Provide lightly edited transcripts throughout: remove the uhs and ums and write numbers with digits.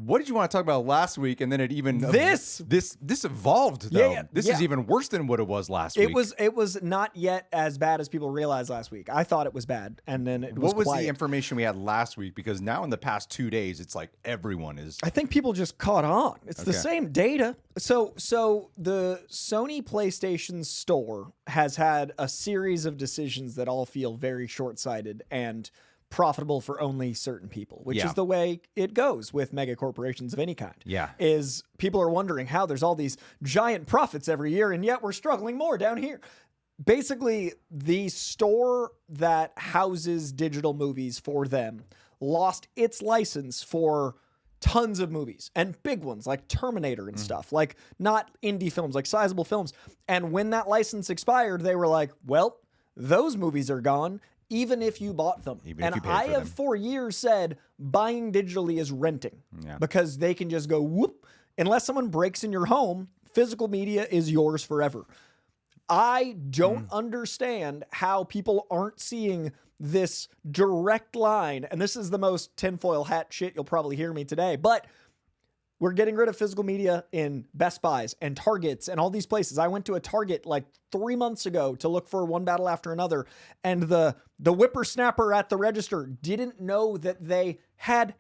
what did you want to talk about last week? And then it even this evolved though. Yeah, this is even worse than what it was last week. It was not yet as bad as people realized last week. I thought it was bad, and then it was What was quiet. the information we had last week? Because now in the past 2 days, it's like everyone is. I think people just caught on. It's the same data. So the Sony PlayStation Store has had a series of decisions that all feel very short-sighted and profitable for only certain people, which is the way it goes with mega corporations of any kind. Yeah. Is people are wondering how there's all these giant profits every year, and yet we're struggling more down here. Basically, the store that houses digital movies for them lost its license for tons of movies and big ones like Terminator and stuff, like not indie films, like sizable films. And when that license expired, they were like, well, those movies are gone, even if you bought them. And I have for years said buying digitally is renting because they can just go whoop. Unless someone breaks in your home, physical media is yours forever. I don't understand how people aren't seeing this direct line. And this is the most tinfoil hat shit you'll probably hear me today, but we're getting rid of physical media in Best Buys and Targets and all these places. I went to a Target like 3 months ago to look for one battle after another. And the whippersnapper at the register didn't know that they had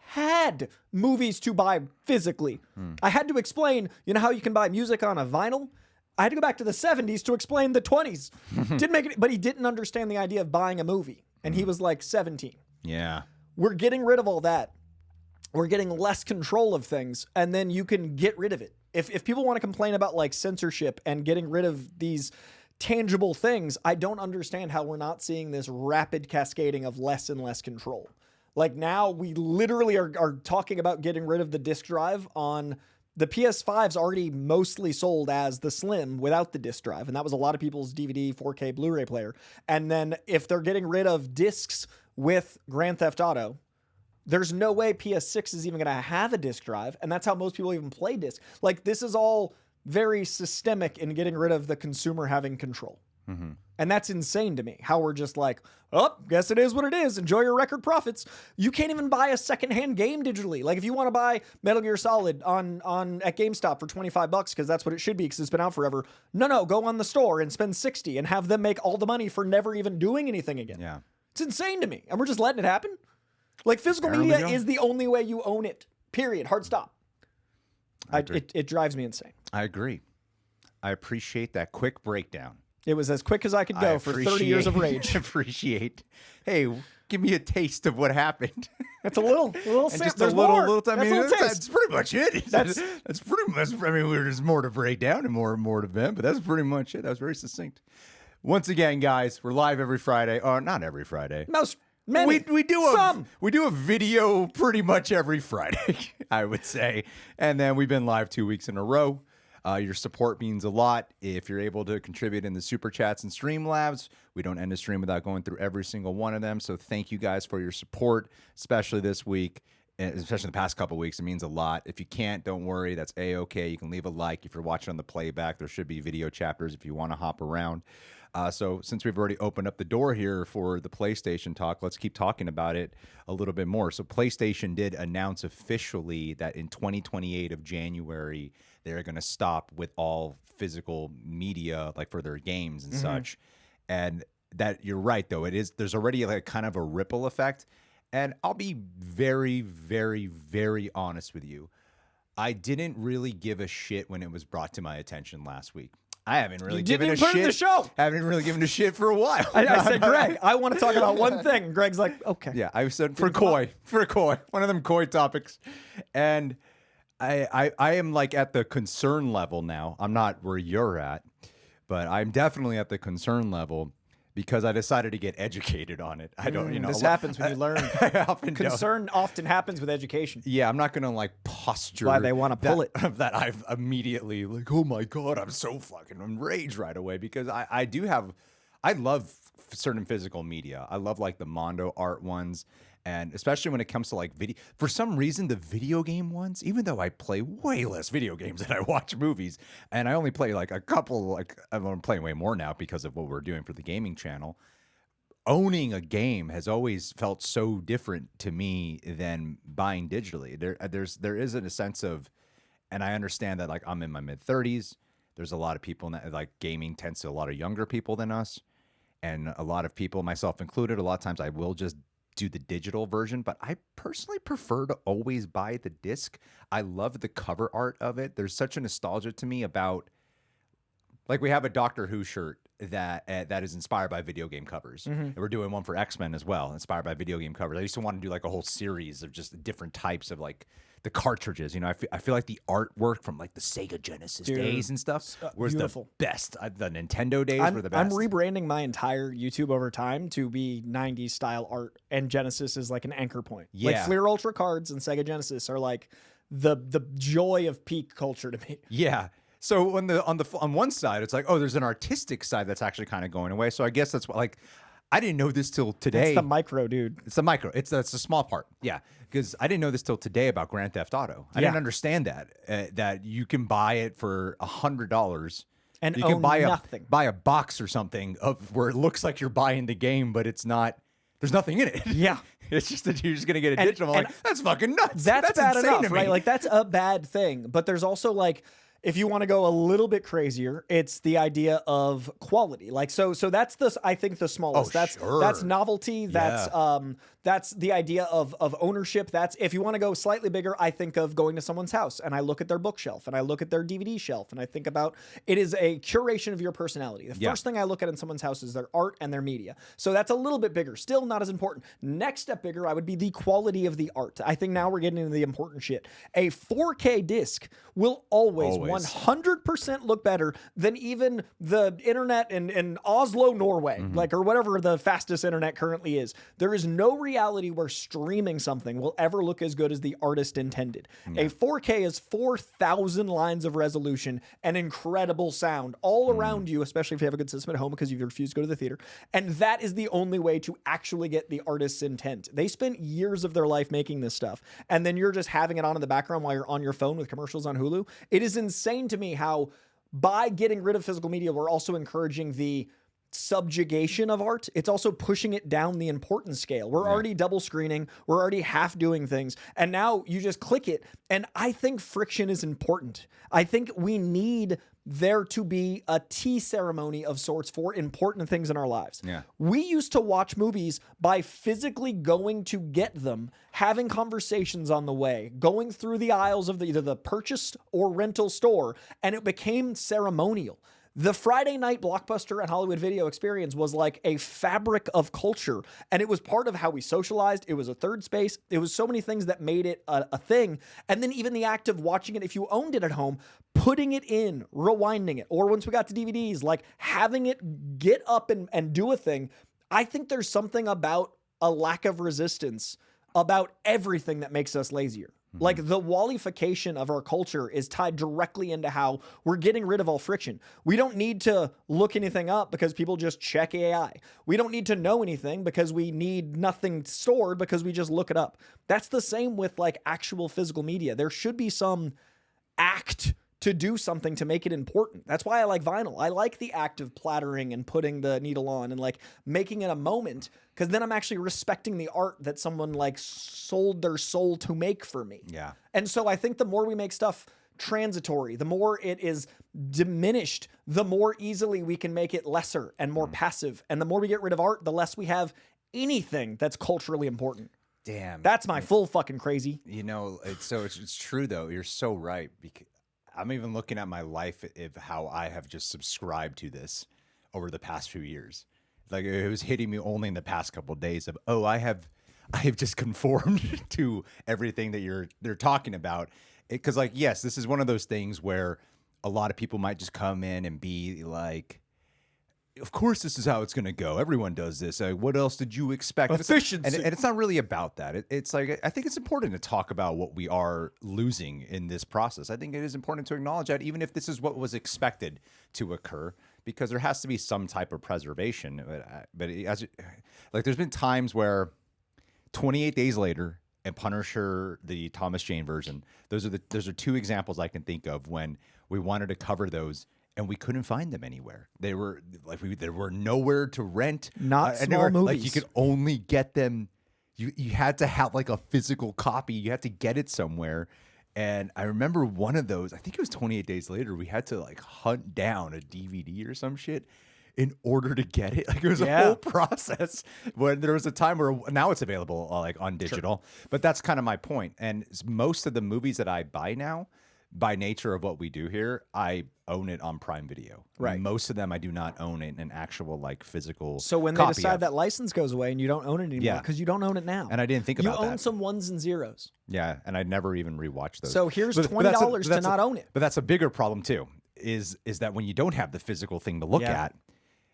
movies to buy physically. I had to explain, you know how you can buy music on a vinyl? I had to go back to the 70s to explain the 20s. Didn't make it, but he didn't understand the idea of buying a movie. And he was like 17. Yeah. We're getting rid of all that. We're getting less control of things, and then you can get rid of it. If people want to complain about like censorship and getting rid of these tangible things, I don't understand how we're not seeing this rapid cascading of less and less control. Like now we literally are talking about getting rid of the disk drive on the PS5's already mostly sold as the Slim without the disc drive. And that was a lot of people's DVD, 4K Blu-ray player. And then if they're getting rid of discs with Grand Theft Auto, there's no way PS6 is even going to have a disc drive. And that's how most people even play disc. Like this is all very systemic in getting rid of the consumer having control. And that's insane to me, how we're just like, oh, guess it is what it is. Enjoy your record profits. You can't even buy a secondhand game digitally. Like if you want to buy Metal Gear Solid on at GameStop for $25 because that's what it should be because it's been out forever. No, go on the store and spend $60 and have them make all the money for never even doing anything again. Yeah. It's insane to me. And we're just letting it happen. Like physical media is the only way you own it. Period. Hard stop. It drives me insane. I agree. I appreciate that quick breakdown. It was as quick as I could go for 30 years of rage. Appreciate. Hey, give me a taste of what happened. That's a little just a little. I mean, taste. that's pretty much it. That's pretty much. I mean, there's more to break down and more to vent, but that's pretty much it. That was very succinct. Once again, guys, we're live every Friday. Or not every Friday. Many. We do a video pretty much every Friday, I would say, and then we've been live 2 weeks in a row. Your support means a lot. If you're able to contribute in the Super Chats and Streamlabs, we don't end a stream without going through every single one of them. So thank you guys for your support, especially this week, especially the past couple of weeks. It means a lot. If you can't, don't worry. That's A-okay. You can leave a like. If you're watching on the playback, there should be video chapters if you want to hop around. So since we've already opened up the door here for the PlayStation talk, let's keep talking about it a little bit more. So PlayStation did announce officially that in 2028 of January, they're going to stop with all physical media, like for their games and such. And that you're right, though. There's already like kind of a ripple effect. And I'll be very, very, very honest with you. I didn't really give a shit when it was brought to my attention last week. I haven't really given a shit. The show. Haven't really given a shit for a while. I said, Greg, I want to talk about one thing. And Greg's like, okay. Yeah, I said for coy, one of them coy topics. And I am like at the concern level now. I'm not where you're at, but I'm definitely at the concern level because I decided to get educated on it. I don't, This happens when you learn. Concern often happens with education. Yeah, I'm not going to like posture. Why they want to pull it. That I've immediately like, oh my God, I'm so fucking enraged right away because I love certain physical media. I love like the Mondo art ones. And especially when it comes to like video, for some reason, the video game ones, even though I play way less video games than I watch movies, and I only play like a couple, like I'm playing way more now because of what we're doing for the gaming channel. owning a game has always felt so different to me than buying digitally. There isn't a sense of, and I understand that like I'm in my mid-30s. There's a lot of people in that, like gaming tends to a lot of younger people than us, and a lot of people, myself included, a lot of times I will just do the digital version, but I personally prefer to always buy the disc. I love the cover art of it. There's such a nostalgia to me about, like, we have a Doctor Who shirt that is inspired by video game covers. And we're doing one for X-Men as well, inspired by video game covers. I used to want to do like a whole series of just different types of like the cartridges. You know, I feel like the artwork from like the Sega Genesis days and stuff was beautiful. The best. The Nintendo days were the best. I'm rebranding my entire YouTube over time to be 90s style art, and Genesis is like an anchor point. Like Yeah. Fleer Ultra cards and Sega Genesis are like the joy of peak culture to me. Yeah. So on one side, it's like, oh, there's an artistic side that's actually kind of going away. So I guess that's what, like, I didn't know this till today. It's the micro, dude. It's the micro. It's the small part. Yeah, because I didn't know this till today about Grand Theft Auto. I didn't understand that you can buy it for $100 And you can own buy nothing. buy a box or something of where it looks like you're buying the game, but it's not. There's nothing in it. Yeah. It's just that you're just gonna get a digital. I'm like, that's fucking nuts. That's bad insane enough, to me. right? Like that's a bad thing. But there's also like, if you want to go a little bit crazier, it's the idea of quality. Like so that's I think the smallest. That's novelty. That's the idea of ownership. That's, if you want to go slightly bigger, I think of going to someone's house and I look at their bookshelf and I look at their DVD shelf and I think about, it is a curation of your personality. The first thing I look at in someone's house is their art and their media. So that's a little bit bigger. Still not as important. Next step bigger, I would be the quality of the art. I think now we're getting into the important shit. A 4K disc will always 100% look better than even the internet in Oslo, Norway, like, or whatever the fastest internet currently is. There is no reality where streaming something will ever look as good as the artist intended. A 4K is 4,000 lines of resolution and incredible sound all around you, especially if you have a good system at home because you've refused to go to the theater. And that is the only way to actually get the artist's intent. They spent years of their life making this stuff, and then you're just having it on in the background while you're on your phone with commercials on Hulu. It is insane to me how, by getting rid of physical media, we're also encouraging the subjugation of art. It's also pushing it down the importance scale. We're already double screening. We're already half doing things. And now you just click it. And I think friction is important. I think we need there to be a tea ceremony of sorts for important things in our lives. Yeah. We used to watch movies by physically going to get them, having conversations on the way, going through the aisles of either the purchase or rental store, and it became ceremonial. The Friday night Blockbuster and Hollywood Video experience was like a fabric of culture, and it was part of how we socialized. It was a third space. It was so many things that made it a thing. And then even the act of watching it, if you owned it at home, putting it in, rewinding it, or once we got to DVDs, like having it get up and do a thing. I think there's something about a lack of resistance about everything that makes us lazier. Like the Wallification of our culture is tied directly into how we're getting rid of all friction. We don't need to look anything up because people just check AI. We don't need to know anything because we need nothing stored because we just look it up. That's the same with like actual physical media. There should be some act to do something to make it important. That's why I like vinyl. I like the act of plattering and putting the needle on and like making it a moment, because then I'm actually respecting the art that someone like sold their soul to make for me. Yeah. And so I think the more we make stuff transitory, the more it is diminished, the more easily we can make it lesser and more passive. And the more we get rid of art, the less we have anything that's culturally important. Damn. That's my full fucking crazy. You know, it's true though. You're so right. Because I'm even looking at my life of how I have just subscribed to this over the past few years. Like it was hitting me only in the past couple of days of, oh, I have just conformed to everything that they're talking about. Because like, yes, this is one of those things where a lot of people might just come in and be like, of course, this is how it's going to go. Everyone does this. What else did you expect? Efficiency. And it's not really about that. It's like, I think it's important to talk about what we are losing in this process. I think it is important to acknowledge that, even if this is what was expected to occur, because there has to be some type of preservation. But like, there's been times where 28 Days Later and Punisher, the Thomas Jane version, those are two examples I can think of when we wanted to cover those. and we couldn't find them anywhere. They were like there were nowhere to rent. Not small anywhere. movies. Like you could only get them. You had to have like a physical copy. You had to get it somewhere. And I remember one of those. I think it was 28 Days Later. We had to like hunt down a DVD or some shit in order to get it. Like it was a whole process. When there was a time where now it's available like on digital. But that's kind of my point. And most of the movies that I buy now, by nature of what we do here, I own it on Prime Video. Right. Most of them I do not own it in an actual like physical. So when they decide that license goes away and you don't own it anymore because you don't own it now, and I didn't think about that. You own some ones and zeros. Yeah, and I never even rewatched those. So here's $20 to not own it. But that's a bigger problem too. Is that when you don't have the physical thing to look at,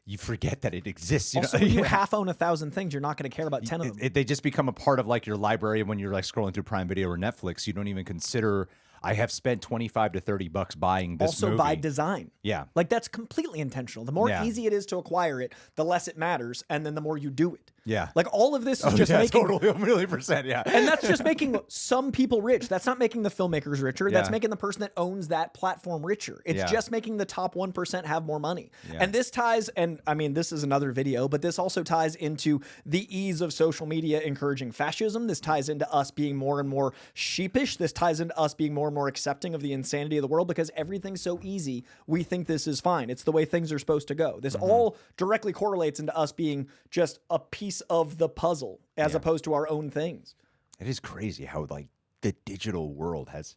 you forget that it exists. You also, know? when you half own 1,000 things, you're not going to care about 10 of them. They just become a part of like your library when you're like scrolling through Prime Video or Netflix. You don't even consider. I have spent $25 to $30 buying this movie. Also by design. Yeah. Like that's completely intentional. The more easy it is to acquire it, the less it matters, and then the more you do it. Yeah. Like all of this is just making totally a million percent, yeah. And that's just making some people rich. That's not making the filmmakers richer. That's making the person that owns that platform richer. It's just making the top 1% have more money. Yeah. And this ties, and I mean, this is another video, but this also ties into the ease of social media encouraging fascism. This ties into us being more and more sheepish. This ties into us being more and more accepting of the insanity of the world because everything's so easy. We think this is fine. It's the way things are supposed to go. This all directly correlates into us being just a piece of the puzzle as opposed to our own things. It is crazy how like the digital world has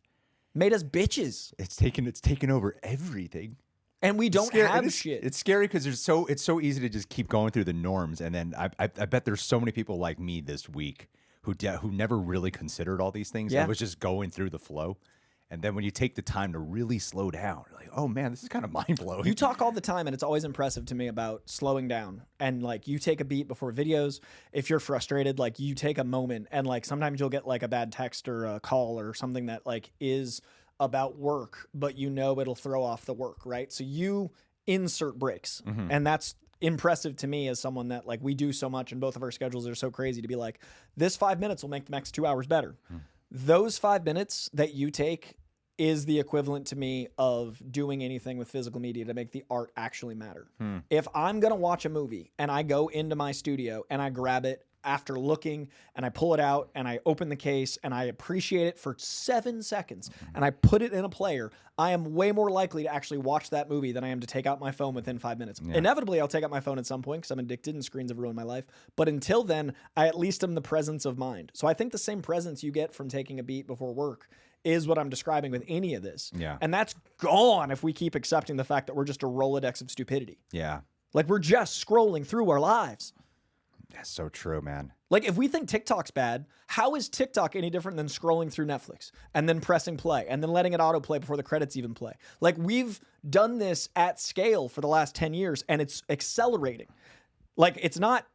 made us bitches. It's taken over everything. And we don't have shit. It's scary because it's so easy to just keep going through the norms. And then I bet there's so many people like me this week who never really considered all these things. Yeah. And was just going through the flow. And then when you take the time to really slow down, you're like, oh man, this is kind of mind blowing. You talk all the time, and it's always impressive to me about slowing down. And like, you take a beat before videos. If you're frustrated, like you take a moment, and like sometimes you'll get like a bad text or a call or something that like is about work, but you know it'll throw off the work, right? So you insert breaks, and that's impressive to me as someone that like we do so much, and both of our schedules are so crazy to be like, this 5 minutes will make the next 2 hours better. Those 5 minutes that you take is the equivalent to me of doing anything with physical media to make the art actually matter. If I'm going to watch a movie and I go into my studio and I grab it after looking and I pull it out and I open the case and I appreciate it for 7 seconds and I put it in a player, I am way more likely to actually watch that movie than I am to take out my phone within 5 minutes. Yeah. Inevitably, I'll take out my phone at some point because I'm addicted and screens have ruined my life. But until then, I at least am the presence of mind. So I think the same presence you get from taking a beat before work is what I'm describing with any of this. Yeah. And that's gone if we keep accepting the fact that we're just a Rolodex of stupidity. Yeah. Like we're just scrolling through our lives. That's so true, man. Like if we think TikTok's bad, how is TikTok any different than scrolling through Netflix and then pressing play and then letting it autoplay before the credits even play? Like we've done this at scale for the last 10 years and it's accelerating. Like it's not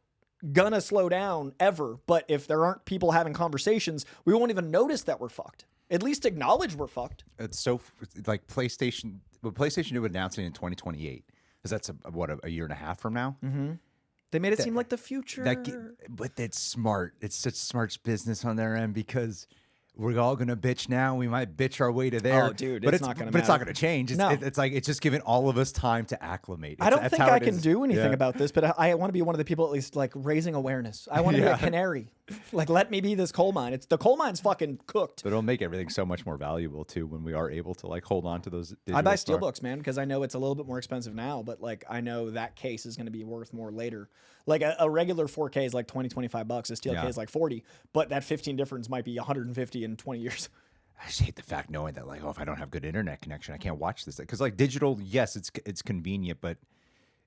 gonna slow down ever, but if there aren't people having conversations, we won't even notice that we're fucked. At least acknowledge we're fucked. It's so like PlayStation. Well, PlayStation would announce it in 2028 because that's a year and a half from now. They made it seem like the future. But that's smart. It's such smart business on their end because we're all gonna bitch now. We might bitch our way to there. Oh, dude, but it's not gonna. But it's not gonna change. It's, no. it's like it's just giving all of us time to acclimate. I don't think I can do anything about this, but I want to be one of the people at least like raising awareness. I want to be a canary. Like, let me be this coal mine. The coal mine's fucking cooked. But it'll make everything so much more valuable too when we are able to like hold on to those. I buy steelbooks, man, because I know it's a little bit more expensive now, but like I know that case is going to be worth more later. Like a regular 4K is like $20-25. A steel K is like 40, but that 15 difference might be 150 in 20 years. I just hate the fact knowing that like, oh, if I don't have good internet connection, I can't watch this. Because like digital, yes, it's convenient, but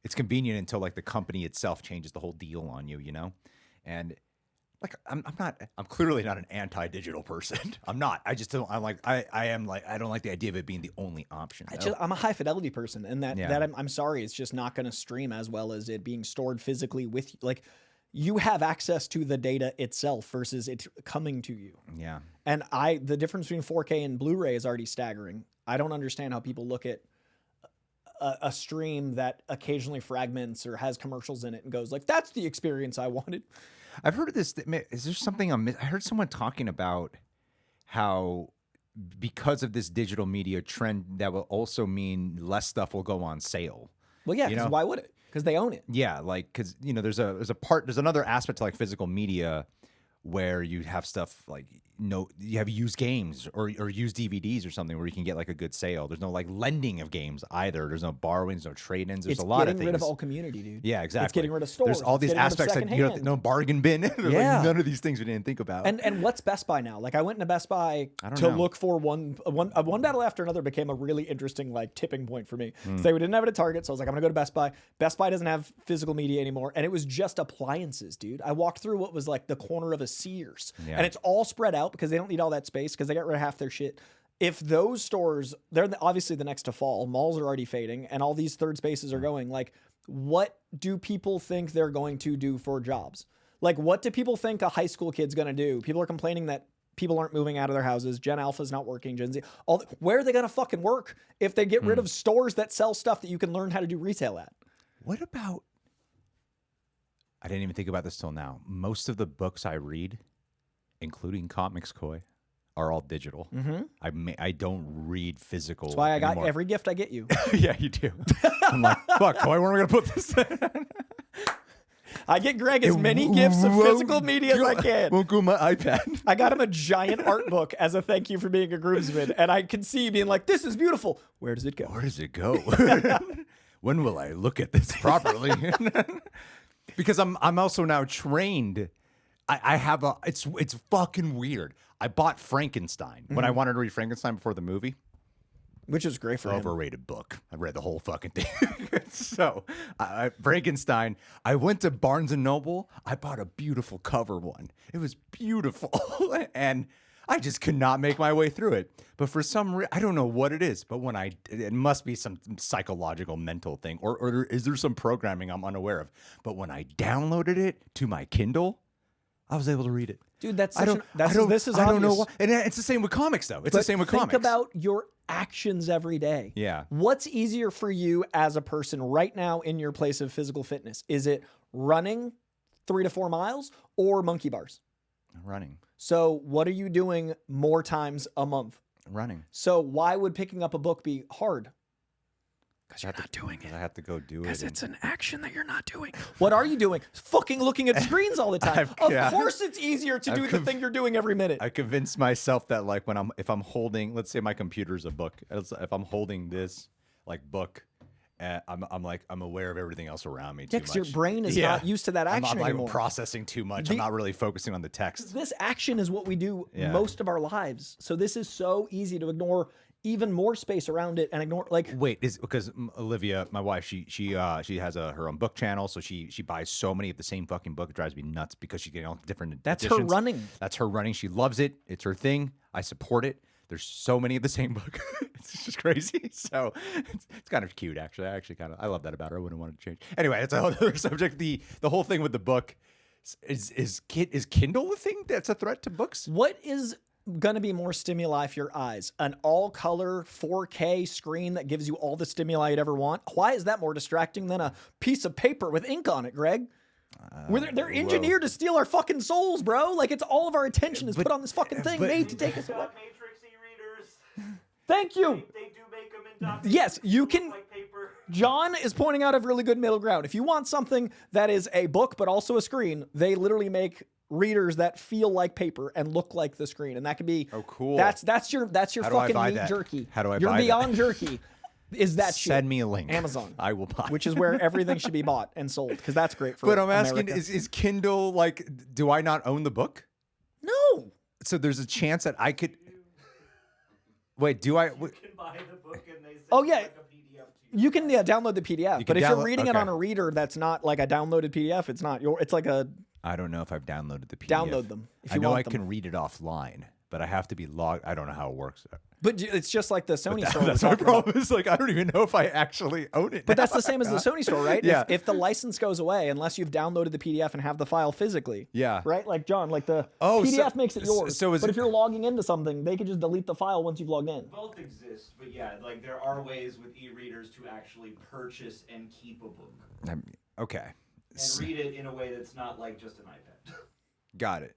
it's convenient until like the company itself changes the whole deal on you, you know? And like I'm clearly not an anti-digital person. I'm not. I just don't. I am like I don't like the idea of it being the only option. I'm a high fidelity person, and that I'm sorry, it's just not going to stream as well as it being stored physically with you. Like you have access to the data itself versus it coming to you. Yeah. And the difference between 4K and Blu-ray is already staggering. I don't understand how people look at a stream that occasionally fragments or has commercials in it and goes like, that's the experience I wanted. I've heard of this. Is there something I heard someone talking about how because of this digital media trend, that will also mean less stuff will go on sale. Well, yeah, You because know? why would it? Because they own it. Yeah, like because there's another aspect to like physical media where you have stuff like you have used games or used DVDs or something where you can get like a good sale. There's no like lending of games either. There's no borrowing, there's no trade-ins. There's It's a lot of getting things. rid of all community, dude. Yeah, exactly. It's getting rid of stores. There's all It's these getting rid of aspects that secondhand. no bargain bin. There's Yeah. like none of these things we didn't think about. And what's Best Buy now? Like I went into Best Buy don't to know. look for one battle after another became a really interesting like tipping point for me. Hmm. So they didn't have it at Target, so I was like, I'm gonna go to Best Buy. Best Buy doesn't have physical media anymore, and it was just appliances, dude. I walked through what was like the corner of a Sears, Yeah. and it's all spread out because they don't need all that space because they got rid of half their shit. If those stores, they're obviously the next to fall. Malls are already fading, and all these third spaces are going. Like, what do people think they're going to do for jobs? Like, what do people think a high school kid's going to do? People are complaining that people aren't moving out of their houses. Gen Alpha's not working. Gen Z. Where are they going to fucking work if they get rid of stores that sell stuff that you can learn how to do retail at? What about? I didn't even think about this till now. Most of the books I read, including Comics Koi, are all digital. I don't read physical. That's why I got anymore. every gift I get you. Yeah, you do. I'm like, fuck, Koi, where am I gonna put this? I get Greg as many gifts of physical media as I can. Won't go on my iPad. I got him a giant art book as a thank you for being a groomsman. And I can see being like, this is beautiful. Where does it go? Where does it go? When will I look at this properly? Because I'm also now trained. I have it's fucking weird. I bought Frankenstein when I wanted to read Frankenstein before the movie. Which is great for him. Overrated book. I read the whole fucking thing. So, Frankenstein. I went to Barnes and Noble. I bought a beautiful cover one. It was beautiful, and I just could not make my way through it. But for some reason, I don't know what it is. But when it must be some psychological, mental thing, or is there some programming I'm unaware of? But when I downloaded it to my Kindle, I was able to read it. Dude, this is I obvious. don't know why. And it's the same with comics, though. It's the same with comics. Think about your actions every day. Yeah. What's easier for you as a person right now in your place of physical fitness? Is it running 3 to 4 miles or monkey bars? Running. So what are you doing more times a month? Running. So why would picking up a book be hard? Because you're not doing it. I have to go do it. Because it's an action that you're not doing. What are you doing? Fucking looking at screens all the time. Of course it's easier to do the thing you're doing every minute. I convinced myself that like if I'm holding, let's say my computer's a book. If I'm holding this like book, I'm aware of everything else around me too much. Because your brain is not used to that action I'm anymore. processing too much. I'm not really focusing on the text. This action is what we do Yeah. most of our lives. So this is so easy to ignore even more space around it and ignore like Wait, is because Olivia, my wife, she has her own book channel, so she buys so many of the same fucking book. It drives me nuts because she's getting all different That's her editions. running. That's her running. She loves it. It's her thing. I support it. There's so many of the same book. It's just crazy. So it's kind of cute, actually. I love that about her. I wouldn't want it to change. Anyway, it's a whole other subject. The whole thing with the book is Kindle a thing that's a threat to books? what is going to be more stimuli for your eyes? An all-color 4K screen that gives you all the stimuli you'd ever want? Why is that more distracting than a piece of paper with ink on it, Greg? They're engineered to steal our fucking souls, bro. Like it's all of our attention is put on this fucking thing made to take us away. Matrix e-readers. Thank you. They do make them in documents. Yes, you can. Like paper. John is pointing out a really good middle ground. If you want something that is a book but also a screen, they literally make readers that feel like paper and look like the screen, and that could be cool. That's your How do I fucking buy meat that? jerky. How do I Your buy that? Beyond Jerky is that shit. Send me a link. Amazon. I will buy. Which is where everything should be bought and sold because that's great for. But I'm asking, America. is Kindle like? Do I not own the book? no. So there's a chance that I could. Wait, do I? You can buy the book and they send Oh, you yeah. like a PDF to you. You can download the PDF, You but can if you're download- reading it okay. on a reader that's not like a downloaded PDF, it's not your. It's like a I don't know if I've downloaded the PDF. download them if I you know want I them. can read it offline, but I have to be logged. I don't know how it works. But it's just like the Sony store. we're That's my talking about. problem. Is like I don't even know if I actually own it. But now. that's the same as the Sony store, right? Yeah. If the license goes away, unless you've downloaded the PDF and have the file physically. Yeah. Right? Like John, like the Oh, PDF so- makes it yours. so is but it- if you're logging into something, they could just delete the file once you've logged in. Both exist, but yeah, like there are ways with e-readers to actually purchase and keep a book Okay, and read it in a way that's not like just an iPad. got it.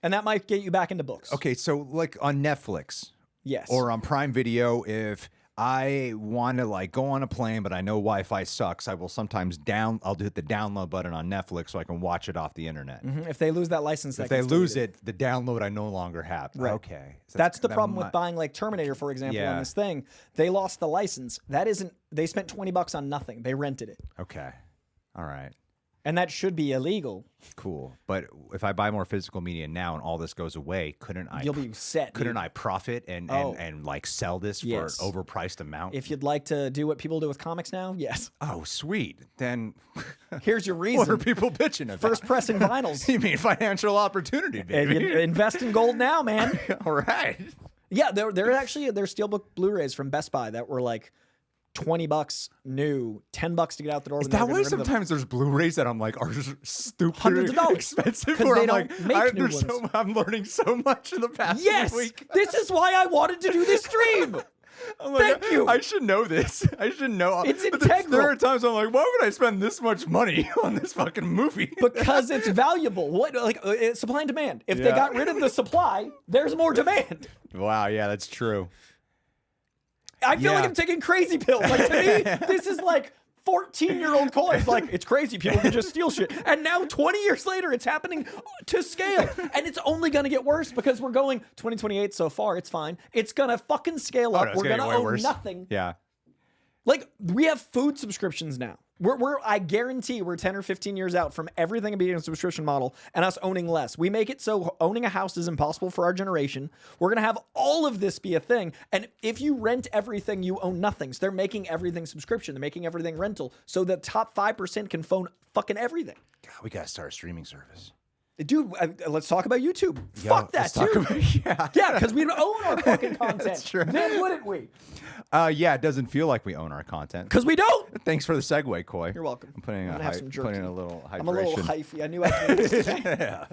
And that might get you back into books. Okay, so like on Netflix, Yes. Or on Prime Video, if I want to like go on a plane, but I know Wi-Fi sucks, I will sometimes I'll hit the download button on Netflix so I can watch it off the internet. If they lose that license, If they lose it, the download I no longer have. Right. Okay. So That's the problem with buying like Terminator, for example, on this thing. They lost the license. That isn't. They spent $20 on nothing. They rented it. Okay. All right. And that should be illegal. Cool. But if I buy more physical media now and all this goes away, You'll be set. Couldn't I profit and like sell this for an overpriced amount? If you'd like to do what people do with comics now, yes. Oh, sweet. Then here's your reason. what are people bitching about? First pressing vinyls. You mean financial opportunity, baby? Invest in gold now, man. All right. Yeah, they're Steelbook Blu-rays from Best Buy that were like $20 new, $10 to get out the door. Is that why sometimes there's Blu-rays that I'm like are stupid Hundreds of dollars. expensive? Because they don't make new ones. I'm learning so much in the past week. This is why I wanted to do this stream. I'm like, Thank you. I should know this. I should know. It's But integral. There are times I'm like, why would I spend this much money on this fucking movie? Because it's valuable. What it's supply and demand. If they got rid of the supply, there's more demand. Wow, yeah, that's true. I feel like I'm taking crazy pills. Like to me, this is like 14-year-old coins. Like it's crazy. People can just steal shit. And now 20 years later, it's happening to scale. And it's only going to get worse because we're going 2028 so far. It's fine. It's going to fucking scale up. We're going to own nothing. Yeah. Like we have food subscriptions now. I guarantee we're 10 or 15 years out from everything being a subscription model and us owning less. We make it so owning a house is impossible for our generation. We're going to have all of this be a thing. And if you rent everything, you own nothing. So they're making everything subscription. They're making everything rental. So the top 5% can phone fucking everything. God, we got to start a streaming service. Dude, let's talk about YouTube. Fuck that, too. Yeah, because we don't own our fucking content. That's true. Then wouldn't we? Yeah, it doesn't feel like we own our content. Because we don't. Thanks for the segue, Coy. You're welcome. I'm putting I'm a, gonna have some jerky. putting a little hydration. I'm a little hyphy. I knew I could. Yeah.